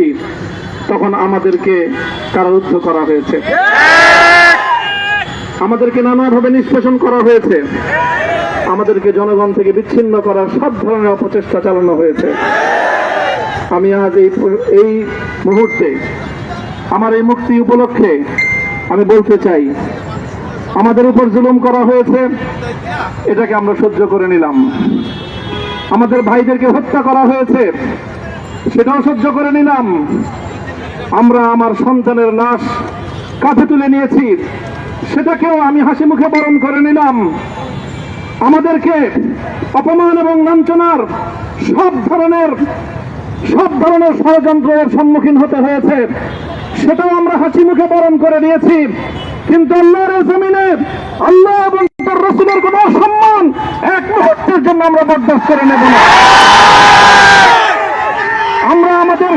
করেছি তখন আমাদেরকে কারারুদ্ধ করা হয়েছে, আমাদেরকে নানাভাবে নিষ্পেষণ করা হয়েছে, আমাদেরকে জনগণ থেকে বিচ্ছিন্ন করার সব ধরনের অপচেষ্টা চালানো হয়েছে। আমি আজ এই মুহূর্তে আমার এই মুক্তি উপলক্ষে আমি বলতে চাই, আমাদের উপর জুলুম করা হয়েছে, এটাকে আমরা সহ্য করে নিলাম। আমাদের ভাইদেরকে হত্যা করা হয়েছে, সেটাও সহ্য করে নিলাম। আমরা আমার সন্তানের লাশ কাঁধে তুলে নিয়েছি, সেটাকেও আমি হাসি মুখে বরণ করে নিলাম। আমাদেরকে অপমান এবং লাঞ্ছনার সব ধরনের ষড়যন্ত্রের সম্মুখীন হতে হয়েছে, সেটাও আমরা হাসি মুখে বরণ করে নিয়েছি। কিন্তু আল্লাহর জমিনে আল্লাহ এবং তার রাসূলের কোন সম্মান এক মুহূর্তের জন্য আমরা বরদাস্ত করে নেব না। আমরা আমাদের